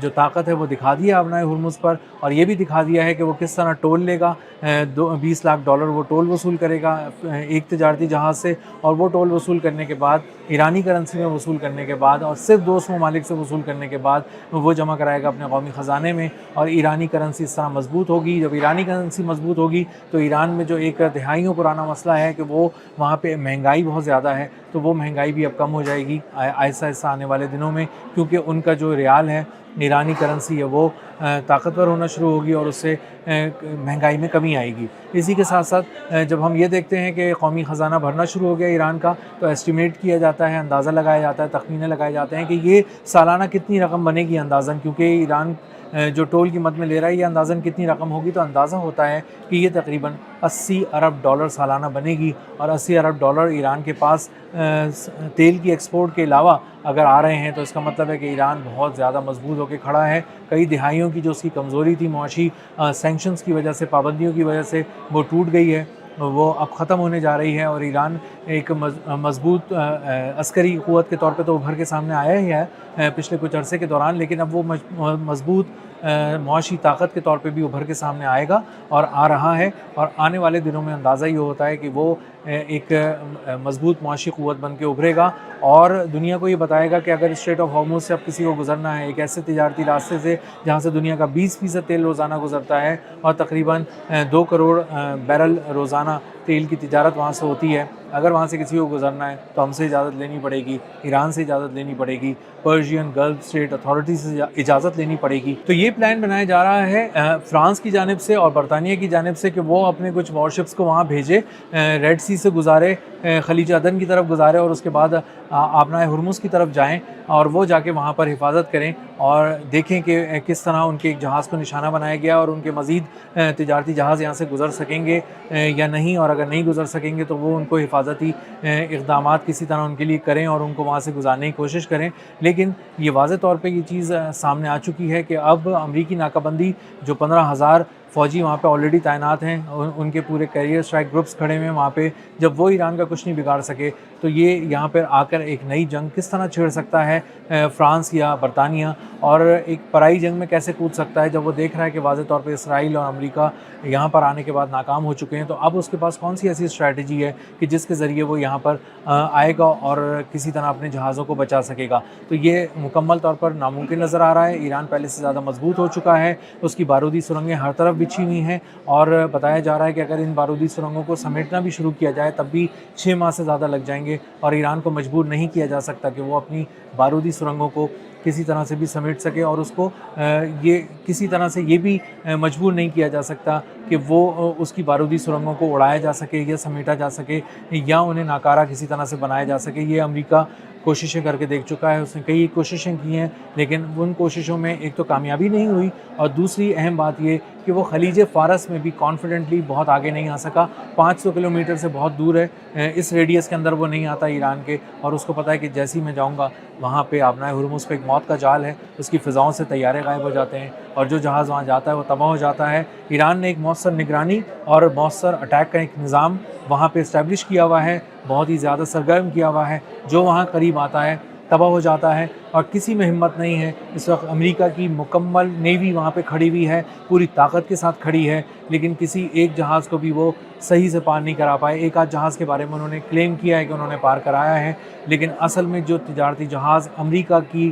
جو طاقت ہے وہ دکھا دی ہے آبنائے ہرمز پر، اور یہ بھی دکھا دیا ہے کہ وہ کس طرح ٹول لے گا۔ 20 لاکھ ڈالر وہ ٹول وصول کرے گا ایک تجارتی جہاز سے، اور وہ ٹول وصول کرنے کے بعد ایرانی کرنسی میں وصول کرنے کے بعد اور صرف 200 ممالک سے وصول کرنے کے بعد وہ جمع کرائے گا اپنے قومی خزانے میں، اور ایرانی کرنسی اس طرح مضبوط ہوگی۔ جب ایرانی کرنسی مضبوط ہوگی تو ایران میں جو ایک دہائیوں پرانا مسئلہ ہے کہ وہ وہاں پہ مہنگائی بہت زیادہ ہے، تو وہ مہنگائی بھی اب کم ہو جائے گی آہستہ آہستہ آنے والے دنوں میں، کیونکہ ان کا جو ریال ہے، ایرانی کرنسی ہے، وہ طاقتور ہونا شروع ہوگی اور اس سے مہنگائی میں کمی آئے گی۔ اسی کے ساتھ ساتھ جب ہم یہ دیکھتے ہیں کہ قومی خزانہ بھرنا شروع ہو گیا ایران کا، تو ایسٹیمیٹ کیا جاتا ہے، اندازہ لگایا جاتا ہے، تخمینے لگائے جاتے ہیں کہ یہ سالانہ کتنی رقم بنے گی اندازاً، کیونکہ ایران جو ٹول کی مد میں لے رہا ہے یہ اندازاً کتنی رقم ہوگی، تو اندازہ ہوتا ہے کہ یہ تقریباً 80 ارب ڈالر سالانہ بنے گی، اور 80 ارب ڈالر ایران کے پاس تیل کی ایکسپورٹ کے علاوہ اگر آ رہے ہیں، تو اس کا مطلب ہے کہ ایران بہت زیادہ مضبوط ہو کے کھڑا ہے۔ کئی دہائیوں کی جو اس کی کمزوری تھی معاشی سینکشنز کی وجہ سے، پابندیوں کی وجہ سے، وہ ٹوٹ گئی ہے، وہ اب ختم ہونے جا رہی ہے، اور ایران ایک مضبوط عسکری قوت کے طور پہ تو ابھر کے سامنے آیا ہی ہے پچھلے کچھ عرصے کے دوران، لیکن اب وہ مضبوط معاشی طاقت کے طور پہ بھی ابھر کے سامنے آئے گا اور آ رہا ہے، اور آنے والے دنوں میں اندازہ یہ ہوتا ہے کہ وہ ایک مضبوط معاشی قوت بن کے ابھرے گا، اور دنیا کو یہ بتائے گا کہ اگر اسٹریٹ آف ہارموز سے اب کسی کو گزرنا ہے، ایک ایسے تجارتی راستے سے جہاں سے دنیا کا 20% تیل روزانہ گزرتا ہے، اور تقریباً 2 کروڑ بیرل روزانہ تیل کی تجارت وہاں سے ہوتی ہے، اگر وہاں سے کسی کو گزرنا ہے تو ہم سے اجازت لینی پڑے گی، ایران سے اجازت لینی پڑے گی، پرشین گلف اسٹیٹ اتھارٹی سے اجازت لینی پڑے گی۔ تو یہ پلان بنایا جا رہا ہے فرانس کی جانب سے اور برطانیہ کی جانب سے کہ وہ اپنے کچھ وارشپس کو وہاں بھیجے، ریڈ سی سے گزارے، خلیج عدن کی طرف گزارے، اور اس کے بعد آبنائے ہرمز کی طرف جائیں، اور وہ جا کے وہاں پر حفاظت کریں اور دیکھیں کہ کس طرح ان کے ایک جہاز کو نشانہ بنایا گیا، اور ان کے مزید تجارتی جہاز یہاں سے گزر سکیں گے یا نہیں، اور اگر نہیں گزر سکیں گے تو وہ ان کو حفاظتی اقدامات کسی طرح ان کے لیے کریں اور ان کو وہاں سے گزارنے کی کوشش کریں۔ لیکن یہ واضح طور پہ یہ چیز سامنے آ چکی ہے کہ اب امریکی ناکہ بندی، جو 15,000 فوجی وہاں پہ آلریڈی تعینات ہیں، ان کے پورے کیریئر اسٹرائک گروپس کھڑے ہوئے ہیں وہاں پہ، جب وہ ایران کا کچھ نہیں بگاڑ سکے، تو یہ یہاں پر آ کر ایک نئی جنگ کس طرح چھیڑ سکتا ہے فرانس یا برطانیہ، اور ایک پرائی جنگ میں کیسے کود سکتا ہے جب وہ دیکھ رہا ہے کہ واضح طور پہ اسرائیل اور امریکہ یہاں پر آنے کے بعد ناکام ہو چکے ہیں، تو اب اس کے پاس کون سی ایسی اسٹریٹجی ہے کہ جس کے ذریعے وہ یہاں پر آئے گا اور کسی طرح اپنے جہازوں کو بچا سکے گا۔ تو یہ مکمل طور پر ناممکن نظر آ رہا ہے۔ ایران پہلے سے زیادہ مضبوط ہو چکا ہے، اس کی بارودی سرنگیں ہر طرف بچھی ہوئی ہیں، اور بتایا جا رہا ہے کہ اگر ان بارودی سرنگوں کو سمیٹنا بھی شروع کیا جائے تب بھی 6 ماہ سے زیادہ لگ جائیں گے، اور ایران کو مجبور نہیں کیا جا سکتا کہ وہ اپنی بارودی سرنگوں کو کسی طرح سے بھی سمیٹ سکے، اور اس کو یہ کسی طرح سے یہ بھی مجبور نہیں کیا جا سکتا کہ وہ اس کی بارودی سرنگوں کو اڑایا جا سکے یا سمیٹا جا سکے یا انہیں ناکارہ کسی طرح سے بنایا جا سکے۔ یہ امریکہ کوششیں کر کے دیکھ چکا ہے، اس نے کئی کوششیں کی ہیں، لیکن ان کوششوں میں ایک تو کامیابی نہیں ہوئی، اور دوسری اہم بات یہ کہ وہ خلیج فارس میں بھی کانفیڈنٹلی بہت آگے نہیں آ سکا۔ 500 کلومیٹر سے بہت دور ہے، اس ریڈیس کے اندر وہ نہیں آتا ایران کے، اور اس کو پتہ ہے کہ جیسے ہی میں جاؤں گا وہاں پہ آبنائے ہرمز پہ ایک موت کا جال ہے، اس کی فضاؤں سے طیارے غائب ہو جاتے ہیں، اور جو جہاز وہاں جاتا ہے وہ تباہ ہو جاتا ہے۔ ایران نے ایک مؤثر نگرانی اور مؤثر اٹیک کا ایک نظام وہاں پہ اسٹیبلش کیا ہوا ہے، بہت ہی زیادہ سرگرم کیا ہوا ہے، جو وہاں قریب آتا ہے تباہ ہو جاتا ہے، اور کسی میں ہمت نہیں ہے۔ اس وقت امریکہ کی مکمل نیوی وہاں پہ کھڑی ہوئی ہے، پوری طاقت کے ساتھ کھڑی ہے، لیکن کسی ایک جہاز کو بھی وہ صحیح سے پار نہیں کرا پائے۔ ایک آدھ جہاز کے بارے میں انہوں نے کلیم کیا ہے کہ انہوں نے پار کرایا ہے، لیکن اصل میں جو تجارتی جہاز امریکہ کی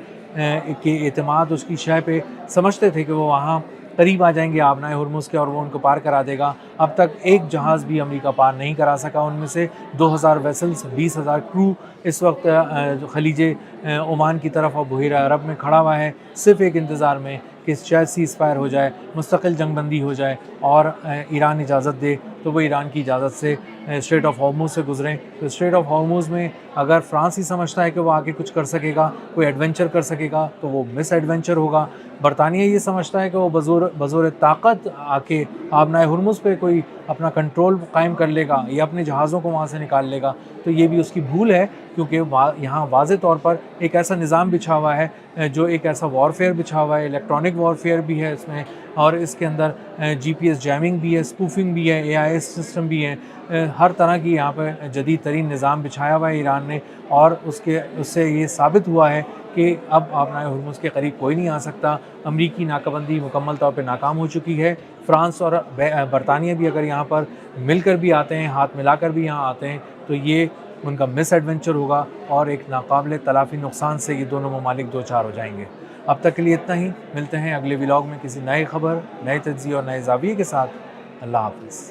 کے اعتماد اس کی شے پہ سمجھتے تھے کہ وہ وہاں قریب آ جائیں گے آبنائے ہرمز کے اور وہ ان کو پار کرا دے گا، اب تک ایک جہاز بھی امریکہ پار نہیں کرا سکا۔ ان میں سے 2,000 ویسلز، 20,000 کرو اس وقت خلیج عمان کی طرف اور بحیرہ عرب میں کھڑا ہوا ہے، صرف ایک انتظار میں کہ شاید سیز فائر ہو جائے، مستقل جنگ بندی ہو جائے، اور ایران اجازت دے تو وہ ایران کی اجازت سے اسٹریٹ آف ہارموز سے گزریں۔ تو اسٹریٹ آف ہارموز میں اگر فرانس ہی سمجھتا ہے کہ وہ آگے کچھ کر سکے گا، کوئی ایڈونچر کر سکے گا، تو وہ مس ایڈونچر ہوگا۔ برطانیہ یہ سمجھتا ہے کہ وہ بزور طاقت آ کے آبنائے ہرمز پہ کوئی اپنا کنٹرول قائم کر لے گا یا اپنے جہازوں کو وہاں سے نکال لے گا، تو یہ بھی اس کی بھول ہے، کیونکہ یہاں واضح طور پر ایک ایسا نظام بچھا ہوا ہے جو ایک ایسا وارفیئر بچھا ہوا ہے، الیکٹرانک وارفیئر بھی ہے اس میں، اور اس کے اندر جی پی ایس جیمنگ بھی ہے، اسپوفنگ بھی ہے، اے آئی ایس سسٹم بھی ہے، ہر طرح کی یہاں پہ جدید ترین نظام بچھایا ہوا ہے ایران نے، اور اس سے یہ ثابت ہوا ہے کہ کہ اب آبنائے ہرمز کے قریب کوئی نہیں آ سکتا. امریکی ناکہ بندی مکمل طور پہ ناکام ہو چکی ہے. فرانس اور برطانیہ بھی اگر یہاں پر مل کر بھی آتے ہیں، ہاتھ ملا کر بھی یہاں آتے ہیں، تو یہ ان کا مس ایڈونچر ہوگا اور ایک ناقابل تلافی نقصان سے یہ دونوں ممالک دوچار ہو جائیں گے. اب تک کے لیے اتنا ہی. ملتے ہیں اگلے ولاگ میں کسی نئے خبر، نئے تجزیے اور نئے زاویے کے ساتھ. اللہ حافظ.